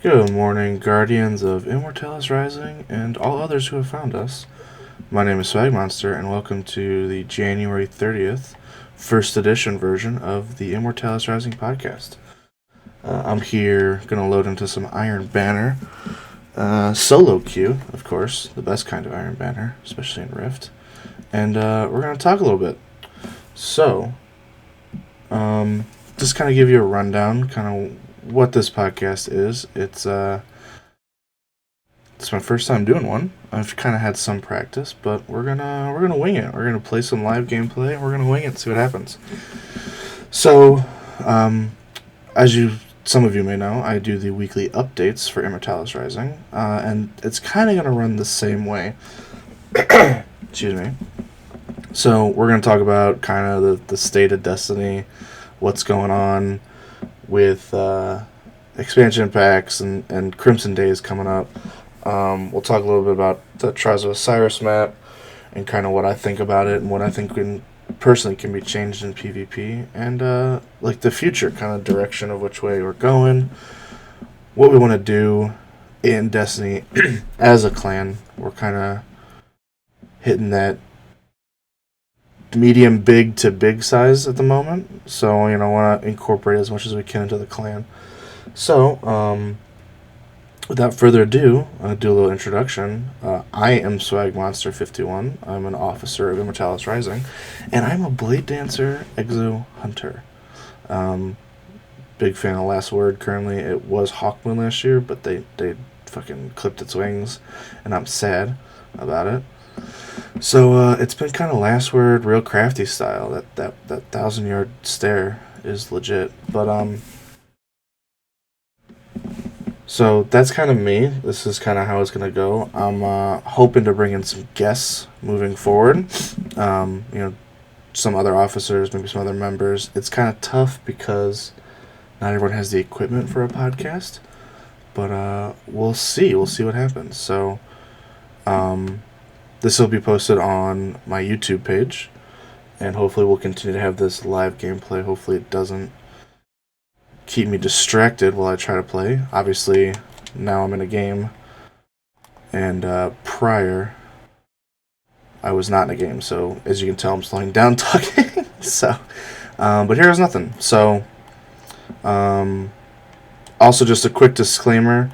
Good morning, guardians of Immortalis Rising and all others who have found us. My name is Swagmonster, and welcome to the January 30th, first edition version of the Immortalis Rising podcast. I'm here, gonna load into some Iron Banner. Solo queue, of course, the best kind of Iron Banner, especially in Rift. And we're gonna talk a little bit. So, just kind of give you a rundown, kind of what this podcast is. It's my first time doing one. I've kind of had some practice, but we're gonna wing it. We're gonna play some live gameplay, and we're gonna wing it, and see what happens. So, as some of you may know, I do the weekly updates for Immortalis Rising, and it's kind of gonna run the same way. Excuse me. So we're gonna talk about kind of the state of Destiny, what's going on with expansion packs and Crimson Days coming up. We'll talk a little bit about the Trials of Osiris map and kind of what I think about it and what I think personally can be changed in PvP, and like the future kind of direction of which way we're going, what we want to do in Destiny as a clan. We're kind of hitting that medium big to big size at the moment, so want to incorporate as much as we can into the clan. So without further ado, I'll do a little introduction. I am Swagmonster51. I'm an officer of Immortalis Rising, and I'm a Blade Dancer Exo Hunter. Big fan of Last Word currently. It was Hawkmoon last year, but they fucking clipped its wings, and I'm sad about it. So it's been kind of Last Word, real crafty style. That 1,000-yard stare is legit, but So that's kind of me. This is kind of how it's going to go. I'm hoping to bring in some guests moving forward. Some other officers, maybe some other members. It's kind of tough because not everyone has the equipment for a podcast. But we'll see. We'll see what happens. So this will be posted on my YouTube page. And hopefully we'll continue to have this live gameplay. Hopefully it doesn't keep me distracted while I try to play. Obviously, now I'm in a game, and prior, I was not in a game, so as you can tell, I'm slowing down talking. But here's nothing. So, also just a quick disclaimer,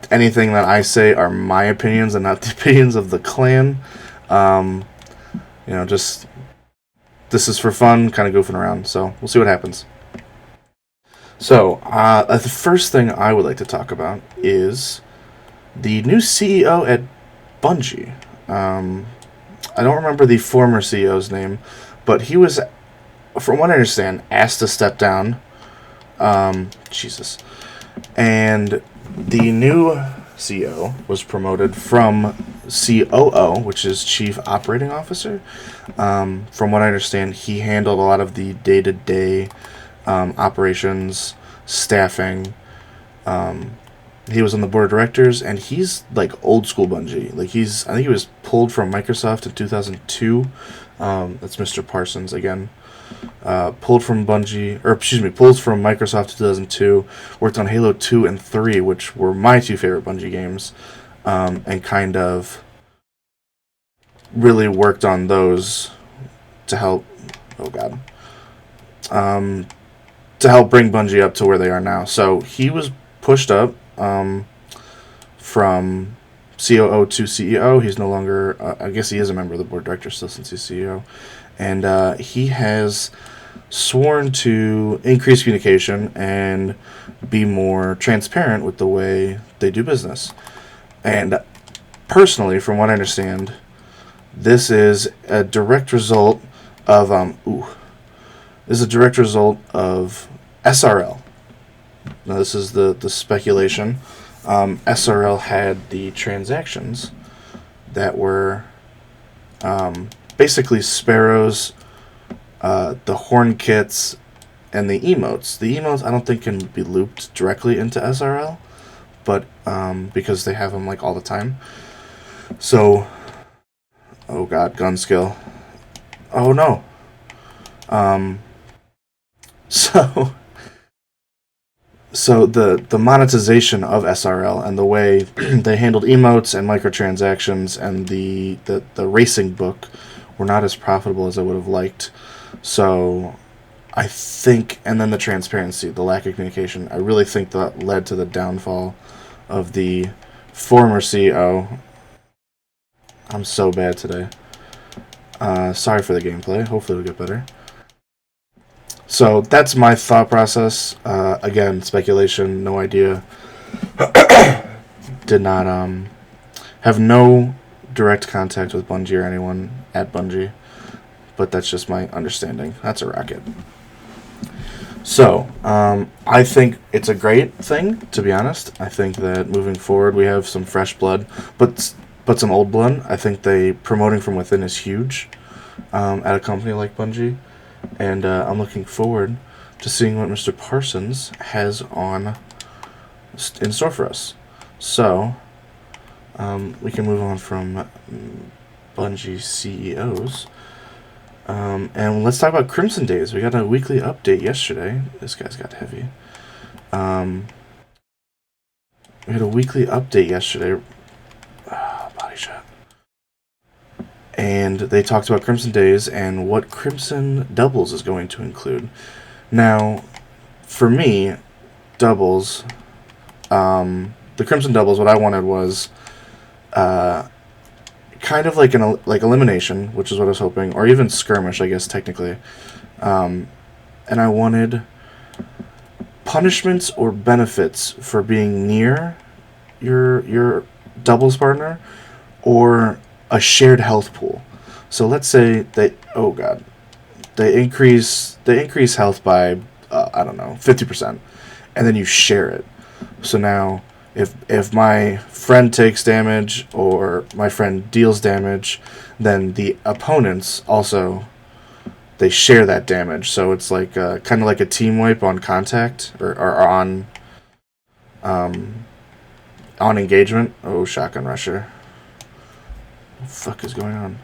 anything that I say are my opinions and not the opinions of the clan. Just, this is for fun, kind of goofing around, so we'll see what happens. So, the first thing I would like to talk about is the new CEO at Bungie. I don't remember the former CEO's name, but he was, from what I understand, asked to step down. Jesus. And the new CEO was promoted from COO, which is Chief Operating Officer. From what I understand, he handled a lot of the day-to-day operations, staffing. He was on the board of directors, and he's like old school Bungie. Like I think he was pulled from Microsoft in 2002. That's Mr. Parsons again. Pulled from Microsoft in 2002. Worked on Halo 2 and 3, which were my two favorite Bungie games, and kind of really worked on those to help. Oh God. To help bring Bungie up to where they are now. So he was pushed up from COO to CEO. He's no longer, I guess he is a member of the board of directors still since he's CEO. And he has sworn to increase communication and be more transparent with the way they do business. And personally, from what I understand, this is a direct result of SRL. Now, this is the speculation. SRL had the transactions that were basically Sparrows, the Horn Kits, and the emotes. The emotes I don't think can be looped directly into SRL, but because they have them like all the time. So, oh God, gun skill. Oh no. So So the monetization of SRL and the way they handled emotes and microtransactions and the racing book were not as profitable as I would have liked. So I think, and then the transparency, the lack of communication, I really think that led to the downfall of the former CEO. I'm so bad today. Sorry for the gameplay. Hopefully it'll get better. So that's my thought process. Again, speculation, no idea. Did not have no direct contact with Bungie or anyone at Bungie, but that's just my understanding. That's a rocket. So, I think it's a great thing, to be honest. I think that moving forward we have some fresh blood, but some old blood. I think promoting from within is huge at a company like Bungie. And I'm looking forward to seeing what Mr. Parsons has in store for us. So, we can move on from Bungie CEOs. And let's talk about Crimson Days. We got a weekly update yesterday. This guy's got heavy. We had a weekly update yesterday. Body shot. And they talked about Crimson Days and what Crimson Doubles is going to include. Now, for me, Doubles, the Crimson Doubles, what I wanted was kind of like elimination, which is what I was hoping, or even skirmish, I guess technically. And I wanted punishments or benefits for being near your doubles partner, or a shared health pool. So let's say they increase health by 50%, and then you share it. So now if my friend takes damage or my friend deals damage, then the opponents also, they share that damage. So it's like kind of like a team wipe on contact or on engagement. Oh, shotgun rusher. What the fuck is going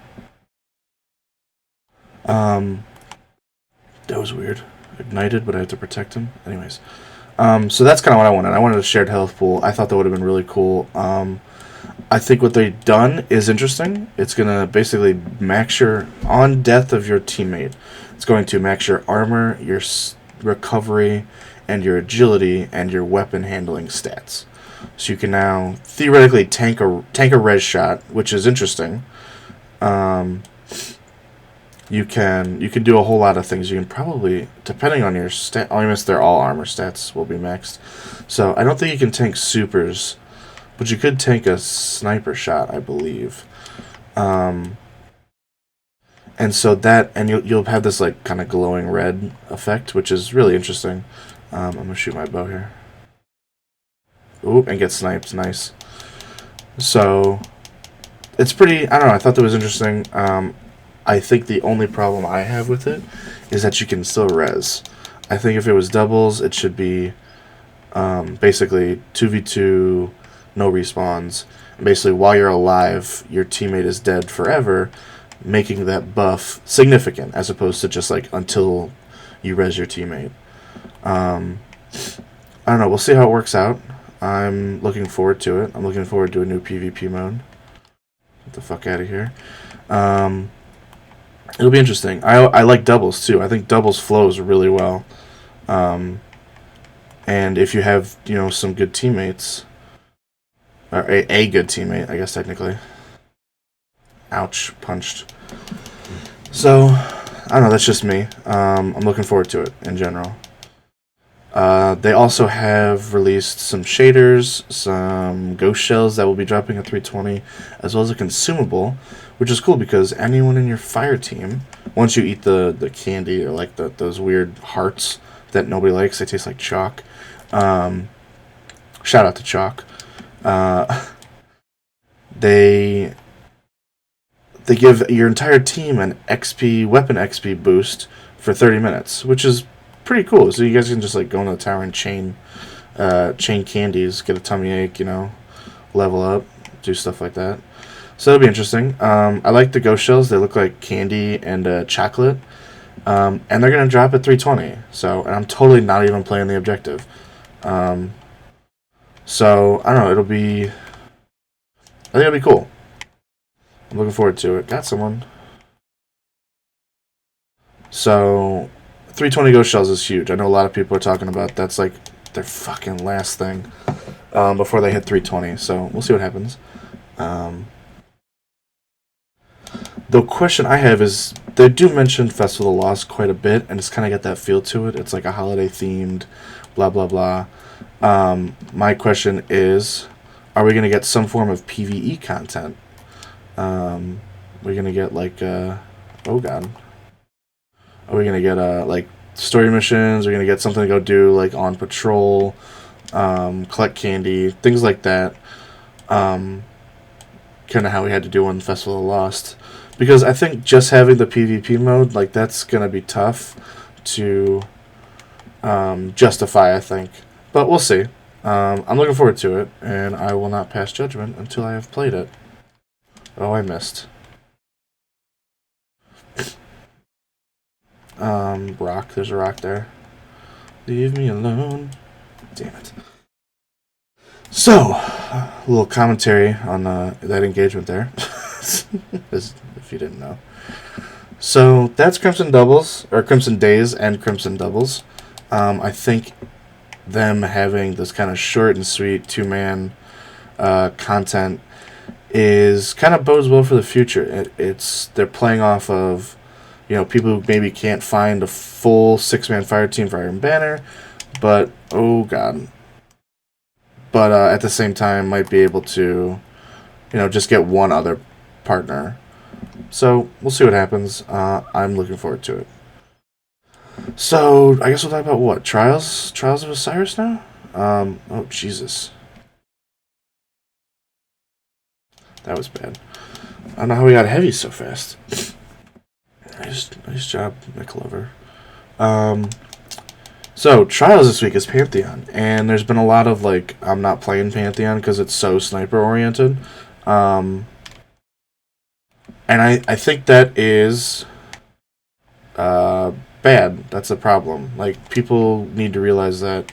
on? That was weird. Ignited, but I have to protect him. Anyways. So that's kind of what I wanted. I wanted a shared health pool. I thought that would have been really cool. I think what they've done is interesting. It's going to basically max your, on death of your teammate, it's going to max your armor, your recovery, and your agility, and your weapon handling stats. So you can now theoretically tank a res shot, which is interesting. You can do a whole lot of things. You can probably, depending on your stat, almost they're all armor stats will be maxed. So I don't think you can tank supers, but you could tank a sniper shot, I believe. And so that, and you'll have this like kind of glowing red effect, which is really interesting. I'm gonna shoot my bow here. Ooh, and get sniped. Nice. So it's pretty, I don't know, I thought that was interesting. I think the only problem I have with it is that you can still res. I think if it was doubles, it should be basically 2v2, no respawns. And basically, while you're alive, your teammate is dead forever, making that buff significant, as opposed to just like until you res your teammate. I don't know. We'll see how it works out. I'm looking forward to it. I'm looking forward to a new PvP mode. Get the fuck out of here. It'll be interesting. I like doubles too. I think doubles flows really well. And if you have, some good teammates, or a good teammate, I guess technically. Ouch, punched. So, I don't know, that's just me. I'm looking forward to it in general. They also have released some shaders, some ghost shells that will be dropping at 320, as well as a consumable, which is cool because anyone in your fire team, once you eat the candy or like those weird hearts that nobody likes, they taste like chalk. Shout out to chalk. They give your entire team an weapon XP boost for 30 minutes, which is pretty cool. So you guys can just like go into the tower and chain candies, get a tummy ache, level up, do stuff like that. So that'll be interesting. I like the ghost shells. They look like candy and chocolate. And they're gonna drop at 320. So, and I'm totally not even playing the objective. So I don't know. I think it'll be cool. I'm looking forward to it. Got someone. So 320 ghost shells is huge. I know a lot of people are talking about that's like their fucking last thing before they hit 320. So we'll see what happens. The question I have is they do mention Festival of the Lost quite a bit, and it's kind of got that feel to it. It's like a holiday themed, blah blah blah. My question is, are we gonna get some form of PVE content? We're gonna get like, oh god, are we gonna get like story missions? We're gonna get something to go do like on patrol, collect candy, things like that. Kind of how we had to do on Festival of the Lost, because I think just having the PvP mode, like that's gonna be tough to justify. I think, but we'll see. I'm looking forward to it, and I will not pass judgment until I have played it. Oh, I missed. Rock. There's a rock there. Leave me alone. Damn it. So, a little commentary on that engagement there, if you didn't know. So that's Crimson Doubles, or Crimson Days and Crimson Doubles. I think them having this kind of short and sweet two-man content is kind of bodes well for the future. They're playing off of, people who maybe can't find a full six-man fire team for Iron Banner, but oh god. But at the same time might be able to, just get one other partner. So we'll see what happens. I'm looking forward to it. So I guess we'll talk about what? Trials of Osiris now? Oh Jesus. That was bad. I don't know how we got heavy so fast. Nice job, McLover. So, Trials this week is Pantheon, and there's been a lot of, I'm not playing Pantheon because it's so sniper-oriented. And I think that is bad. That's a problem. People need to realize that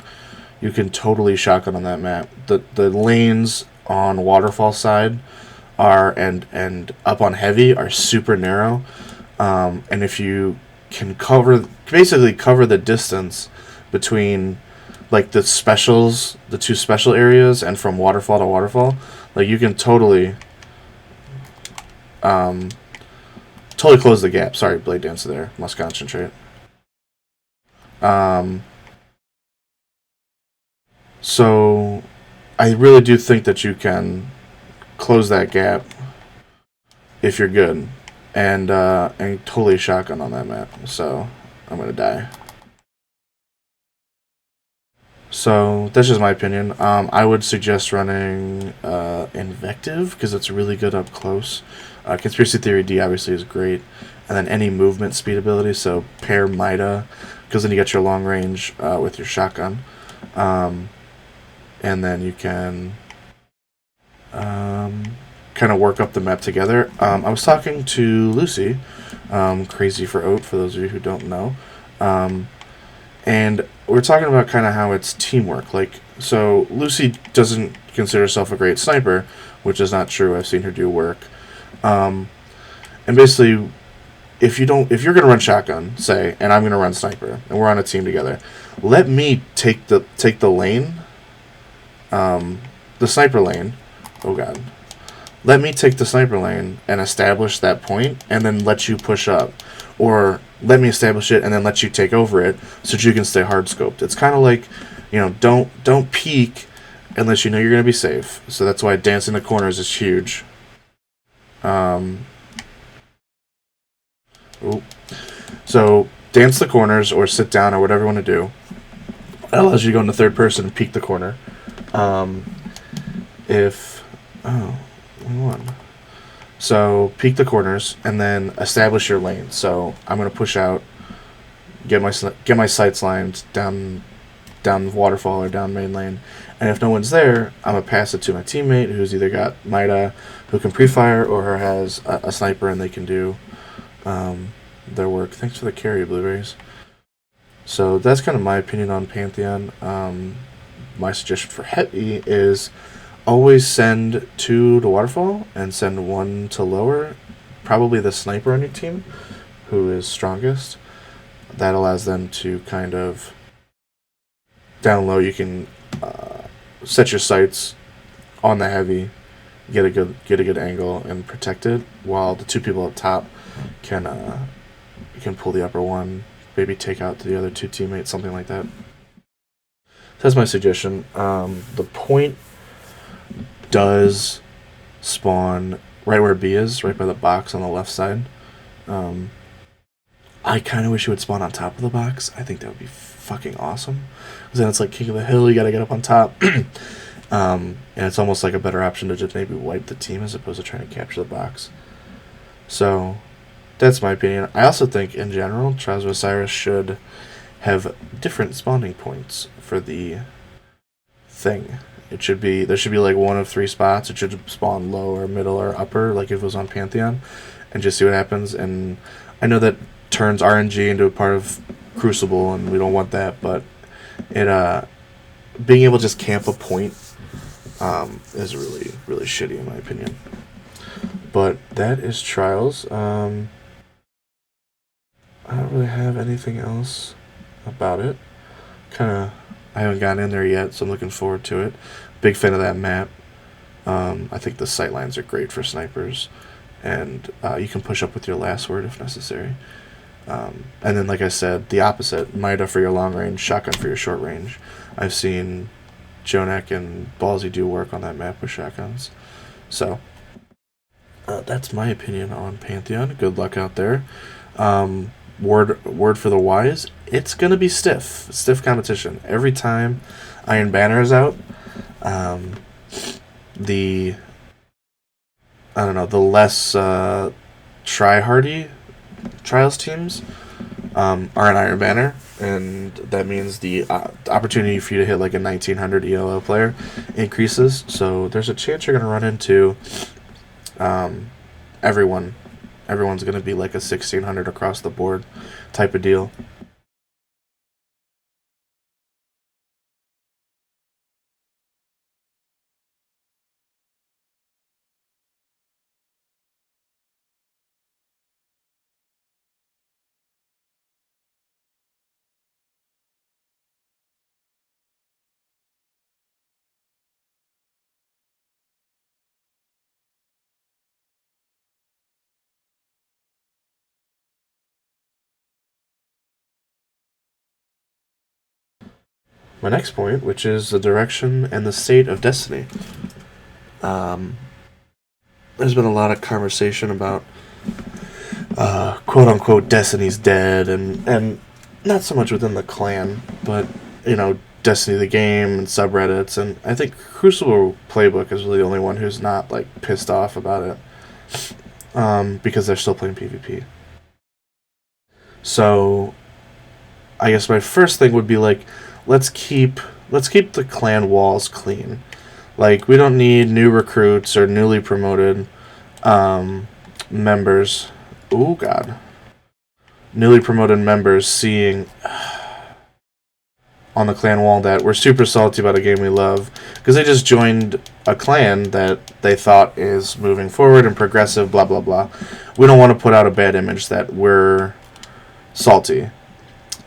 you can totally shotgun on that map. The lanes on Waterfall side and up on Heavy are super narrow. And if you can basically cover the distance between the specials, the two special areas, and from waterfall to waterfall, you can totally close the gap. Sorry, Blade Dancer there. Must concentrate. So I really do think that you can close that gap if you're good, and totally shotgun on that map. So I'm gonna die. So that's just my opinion. I would suggest running Invective because it's really good up close. Conspiracy Theory D obviously is great, and then any movement speed ability. So pair Mida because then you get your long range with your shotgun, and then you can kind of work up the map together. I was talking to Lucy, Crazy for Oat for those of you who don't know. And we're talking about kind of how it's teamwork. So Lucy doesn't consider herself a great sniper, which is not true. I've seen her do work. And basically, if you're gonna run shotgun, say, and I'm gonna run sniper, and we're on a team together, let me take the lane, the sniper lane. Oh god. Let me take the sniper lane and establish that point, and then let you push up. Or let me establish it and then let you take over it so that you can stay hard scoped. It's kind of like, don't peek unless you know you're going to be safe. So that's why dancing the corners is huge. So dance the corners or sit down or whatever you want to do. That allows you to go into third person and peek the corner. So peek the corners and then establish your lane. So I'm gonna push out, get my sights lined down waterfall or down main lane, and if no one's there, I'm gonna pass it to my teammate who's either got Mida who can pre-fire or has a sniper and they can do their work. Thanks for the carry, Blueberries. So that's kind of my opinion on Pantheon. my suggestion for heavy is always send 2 to waterfall and send 1 to lower. Probably the sniper on your team, who is strongest. That allows them to kind of down low. You can set your sights on the heavy, get a good angle and protect it, while the 2 people up top can pull the upper one, maybe take out the other 2 teammates, something like that. That's my suggestion. The point does spawn right where B is, right by the box on the left side. I kind of wish it would spawn on top of the box. I think that would be fucking awesome. Because then it's like King of the Hill, you gotta get up on top. And it's almost like a better option to just maybe wipe the team as opposed to trying to capture the box. So, that's my opinion. I also think, in general, Trials of Osiris should have different spawning points for the thing. There should be like 1 of 3 spots. It should spawn low or middle or upper, like if it was on Pantheon, and just see what happens. And I know that turns RNG into a part of Crucible, and we don't want that, but it being able to just camp a point is really, really shitty in my opinion. But that is Trials. I don't really have anything else about it. I haven't gotten in there yet, so I'm looking forward to it. Big fan of that map. I think the sightlines are great for snipers, and you can push up with your last word if necessary. And then, like I said, the opposite, Mida for your long range, shotgun for your short range. I've seen Jonak and Ballsy do work on that map with shotguns. So, that's my opinion on Pantheon. Good luck out there. Word for the wise, it's gonna be stiff competition every time Iron Banner is out. The less try-hardy Trials teams are an Iron Banner, and that means the opportunity for you to hit like a 1900 ELO player increases. So there's a chance you're gonna run into everyone. Everyone's going to be like a 1600 across the board type of deal. My next point, which is the direction and the state of Destiny. There's been a lot of conversation about quote-unquote Destiny's dead, and not so much within the clan, but, Destiny the game and subreddits, and I think Crucible Playbook is really the only one who's not, like, pissed off about it, because they're still playing PvP. So, I guess my first thing would be, like, let's keep the clan walls clean. Like, we don't need new recruits or newly promoted members. Oh, God. Newly promoted members seeing on the clan wall that we're super salty about a game we love because they just joined a clan that they thought is moving forward and progressive, blah, blah, blah. We don't want to put out a bad image that we're salty.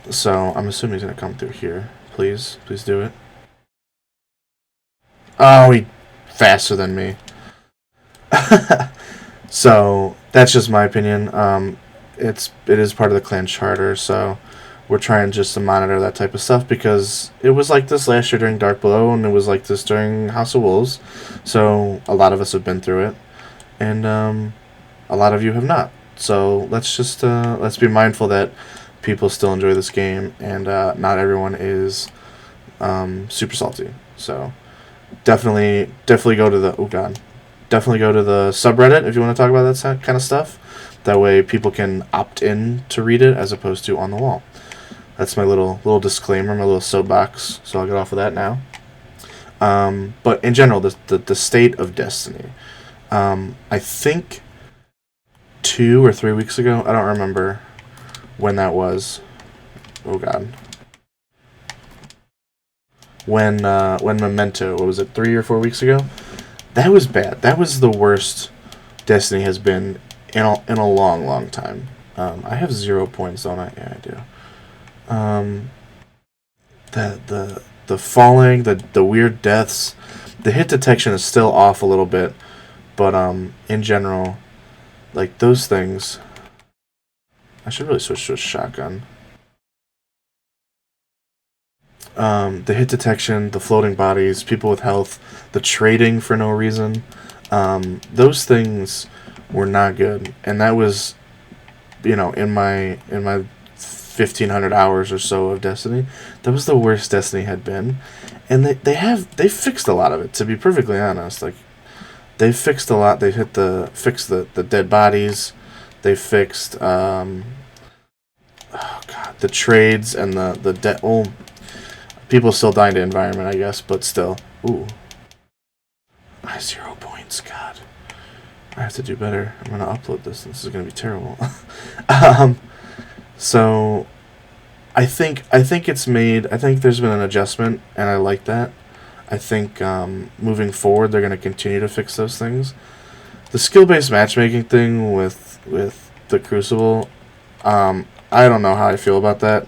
So I'm assuming he's going to come through here. Please do it. Oh, he faster than me. So that's just my opinion. It is part of the clan charter, so we're trying just to monitor that type of stuff because it was like this last year during Dark Below, and it was like this during House of Wolves. So a lot of us have been through it, and a lot of you have not. So let's be mindful that people still enjoy this game, and not everyone is super salty. So definitely go to the definitely go to the subreddit if you want to talk about that kind of stuff. That way people can opt in to read it as opposed to on the wall. That's my little disclaimer, my little soapbox. So I'll get off of that now. But in general, the state of Destiny. I think 2 or 3 weeks ago, I don't remember when that was. Oh, God. when Memento, what was it, 3 or 4 weeks ago? That was bad. That was the worst Destiny has been in a long, long time. I have 0 points, don't I? Yeah, I do. The falling, the weird deaths, the hit detection is still off a little bit, but in general, like those things, I should really switch to a shotgun. The hit detection, the floating bodies, people with health, the trading for no reason, those things were not good, and that was, in my 1,500 hours or so of Destiny, that was the worst Destiny had been, and they fixed a lot of it. To be perfectly honest, like they fixed a lot. They fixed the dead bodies. They fixed oh god, the trades and the debt. Well, people still dying to environment, I guess, but still. Ooh, my 0 points. God, I have to do better. I'm gonna upload this. This is gonna be terrible. So, I think it's made. I think there's been an adjustment, and I like that. I think moving forward, they're gonna continue to fix those things. The skill-based matchmaking thing with the Crucible, I don't know how I feel about that.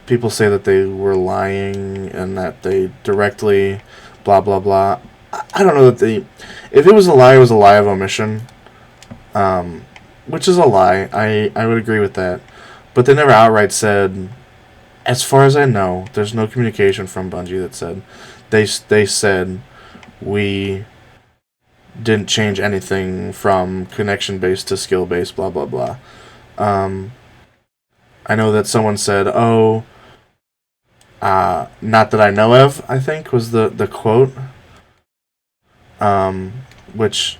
People say that they were lying and that they directly blah blah blah. I don't know that they. If it was a lie, it was a lie of omission. Which is a lie. I would agree with that. But they never outright said, as far as I know, there's no communication from Bungie that said, they said, we didn't change anything from connection-based to skill-based, blah, blah, blah. I know that someone said, not that I know of, I think, was the quote. Which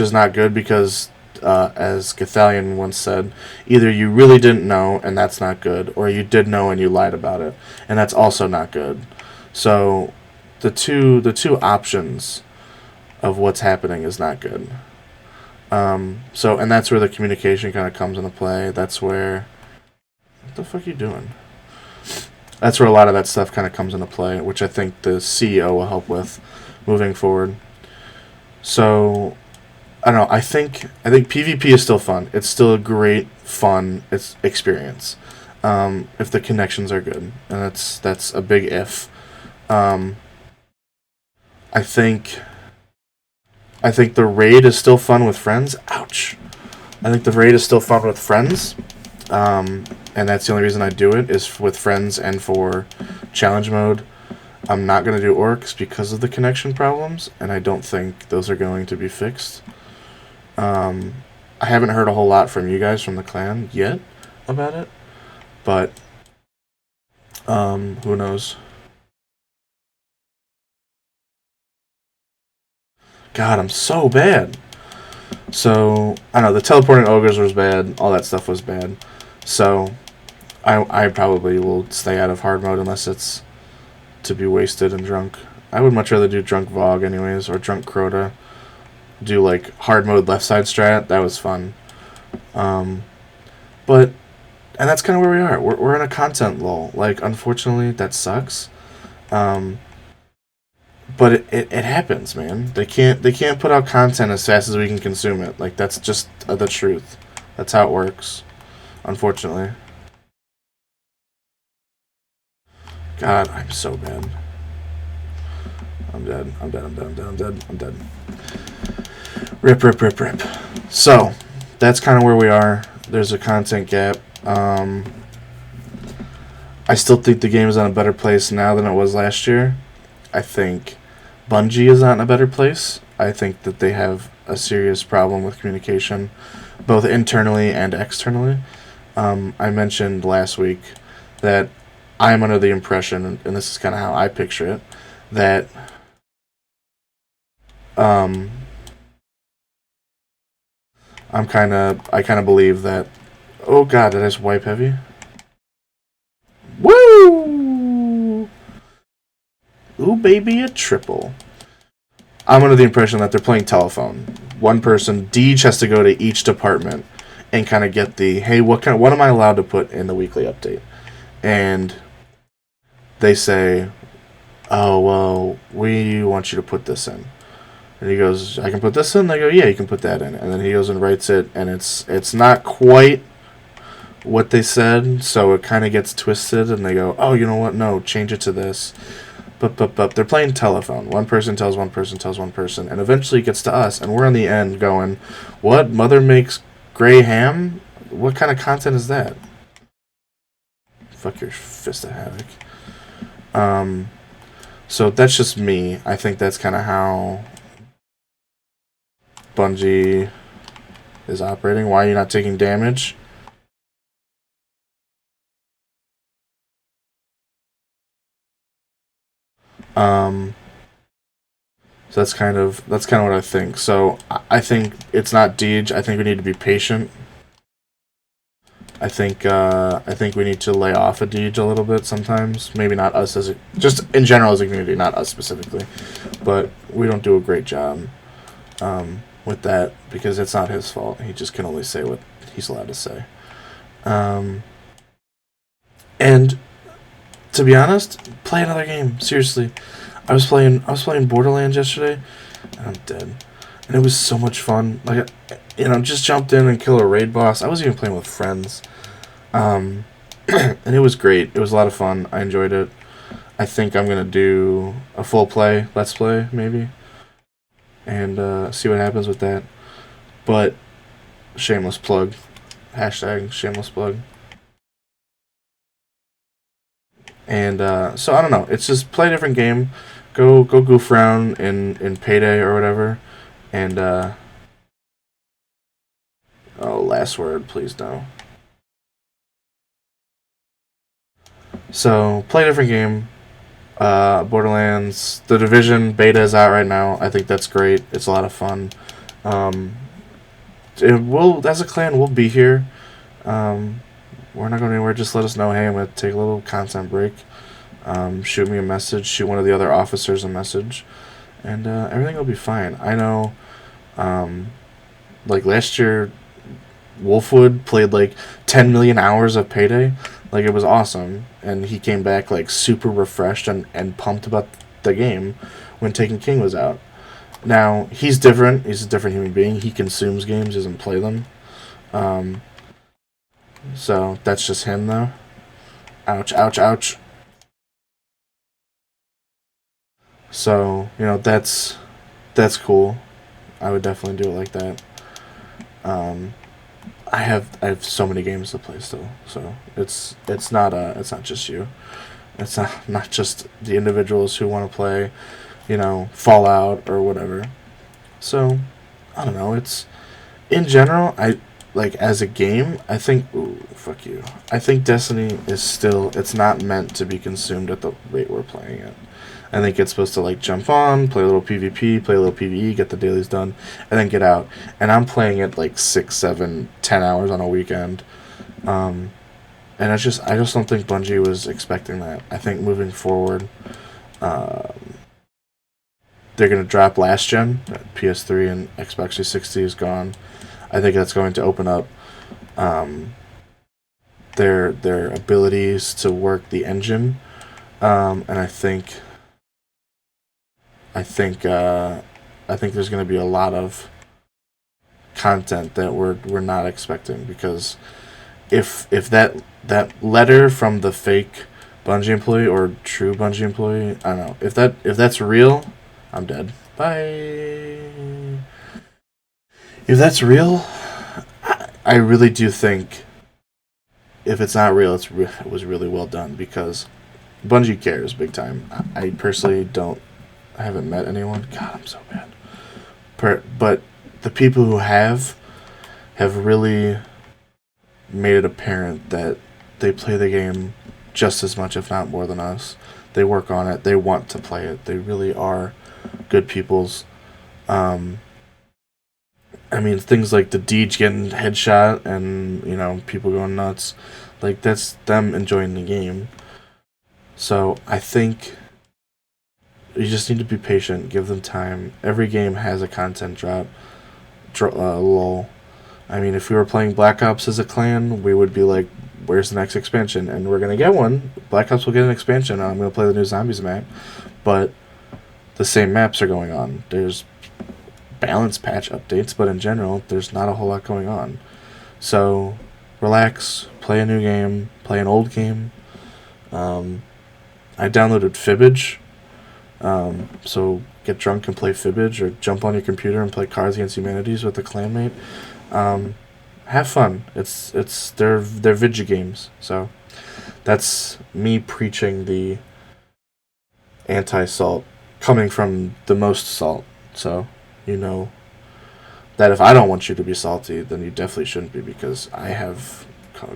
is not good because, as Gathalion once said, either you really didn't know and that's not good, or you did know and you lied about it, and that's also not good. So the two options of what's happening is not good. And that's where the communication kind of comes into play. That's where, what the fuck are you doing? That's where a lot of that stuff kind of comes into play, which I think the CEO will help with moving forward. So, I don't know. I think PvP is still fun. It's still a great, fun experience. If the connections are good, and that's a big if. I think the raid is still fun with friends. Ouch. I think the raid is still fun with friends. And that's the only reason I do it, is with friends and for challenge mode. I'm not going to do orcs because of the connection problems, and I don't think those are going to be fixed. I haven't heard a whole lot from you guys from the clan yet about it, but who knows? God, I'm so bad. So, I don't know, the teleporting ogres was bad, all that stuff was bad. So, I probably will stay out of hard mode unless it's to be wasted and drunk. I would much rather do drunk Vogue anyways, or drunk Crota. Do like hard mode left side strat. That was fun. And that's kind of where we are. We're in a content lull. Like, unfortunately, that sucks. But it happens, man. They can't put out content as fast as we can consume it. Like, that's just the truth. That's how it works. Unfortunately. God, I'm so bad. I'm dead. I'm dead. Rip. So, that's kind of where we are. There's a content gap. I still think the game is in a better place now than it was last year. I think Bungie is not in a better place. I think that they have a serious problem with communication, both internally and externally. I mentioned last week that I'm under the impression, and this is kind of how I picture it, that I kind of believe that. Oh God, did I just wipe heavy? Woo! Ooh, baby, a triple. I'm under the impression that they're playing telephone. One person, Deej, has to go to each department and kind of get the, hey, what am I allowed to put in the weekly update? And they say, "Oh well, we want you to put this in." And he goes, "I can put this in." They go, "Yeah, you can put that in." And then he goes and writes it, and it's not quite what they said, so it kind of gets twisted. And they go, "Oh, you know what? No, change it to this." But they're playing telephone. One person tells one person tells one person, and eventually it gets to us, and we're on the end going, "What? Mother makes gray ham? What kind of content is that?" Fuck your fist of havoc. So that's just me. I think that's kind of how Bungie is operating. Why are you not taking damage? So that's kind of what I think. So I think it's not Deej. I think we need to be patient. I think we need to lay off a Deej a little bit sometimes. Maybe not us just in general as a community, not us specifically, but we don't do a great job with that because it's not his fault. He just can only say what he's allowed to say. And to be honest, play another game. Seriously, I was playing Borderlands yesterday, and I'm dead. And it was so much fun. Like, just jumped in and killed a raid boss. I was even playing with friends, and it was great. It was a lot of fun. I enjoyed it. I think I'm gonna do a full let's play maybe, and see what happens with that. But shameless plug, hashtag shameless plug. And so I don't know. It's just play a different game. Go goof around in Payday or whatever. And oh, last word, please no. So play a different game. Borderlands, the Division beta is out right now. I think that's great. It's a lot of fun. Um, as a clan, we'll be here. We're not going anywhere. Just let us know. Hey, I'm gonna take a little content break. Shoot me a message. Shoot one of the other officers a message, and everything will be fine. I know. Like last year, Wolfwood played like 10 million hours of Payday. Like it was awesome, and he came back like super refreshed and pumped about the game when Taken King was out. Now he's different. He's a different human being. He consumes games, doesn't play them. Um, so that's just him though. Ouch! Ouch! Ouch! So that's cool. I would definitely do it like that. Um, I have so many games to play still, so it's not just you. It's not just the individuals who want to play, Fallout or whatever. So I don't know. It's in general. I like as a game. I think ooh fuck you. I think Destiny is still. It's not meant to be consumed at the rate we're playing it. I think it's supposed to like jump on, play a little PvP, play a little PvE, get the dailies done, and then get out. And I'm playing it like 6, 7, 10 hours on a weekend. And I just don't think Bungie was expecting that. I think moving forward, um, they're gonna drop last gen, PS3 and Xbox 360 is gone. I think that's going to open up um, their abilities to work the engine, and I think there's going to be a lot of content that we're not expecting because if that letter from the fake Bungie employee or true Bungie employee, I don't know if that's real, I'm dead. Bye. If that's real, I really do think if it's not real, it was really well done because Bungie cares big time. I personally don't. I haven't met anyone. God, I'm so bad. But the people who have really made it apparent that they play the game just as much, if not more than us. They work on it. They want to play it. They really are good peoples. Um, I mean, things like the Deej getting headshot and, people going nuts. Like, that's them enjoying the game. So, I think you just need to be patient. Give them time. Every game has a content drop. Lull. I mean, if we were playing Black Ops as a clan, we would be like where's the next expansion? And we're going to get one. Black Ops will get an expansion. I'm going to play the new Zombies map. But the same maps are going on. There's balance patch updates, but in general, there's not a whole lot going on. So, relax, play a new game, play an old game. I downloaded Fibbage. So get drunk and play Fibbage, or jump on your computer and play Cards Against Humanities with a clanmate. Have fun. They're video games. So that's me preaching the anti-salt, coming from the most salt. So you know that if I don't want you to be salty, then you definitely shouldn't be, because I have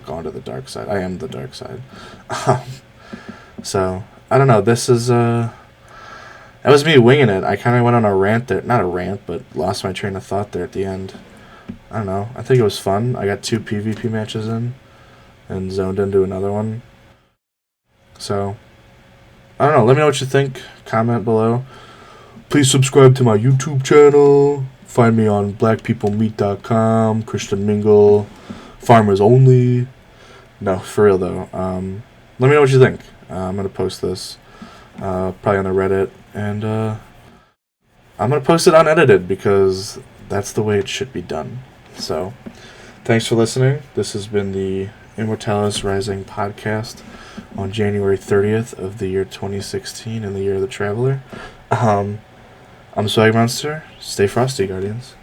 gone to the dark side. I am the dark side. So I don't know. This is that was me winging it. I kind of went on a rant there. Not a rant, but lost my train of thought there at the end. I don't know. I think it was fun. I got 2 PvP matches in and zoned into another one. So, I don't know. Let me know what you think. Comment below. Please subscribe to my YouTube channel. Find me on blackpeoplemeet.com, Christian Mingle, Farmers Only. No, for real though. Let me know what you think. I'm going to post this probably on the Reddit. And I'm going to post it unedited, because that's the way it should be done. So, thanks for listening. This has been the Immortalis Rising podcast on January 30th of the year 2016, in the year of the Traveler. I'm Swag Monster. Stay frosty, Guardians.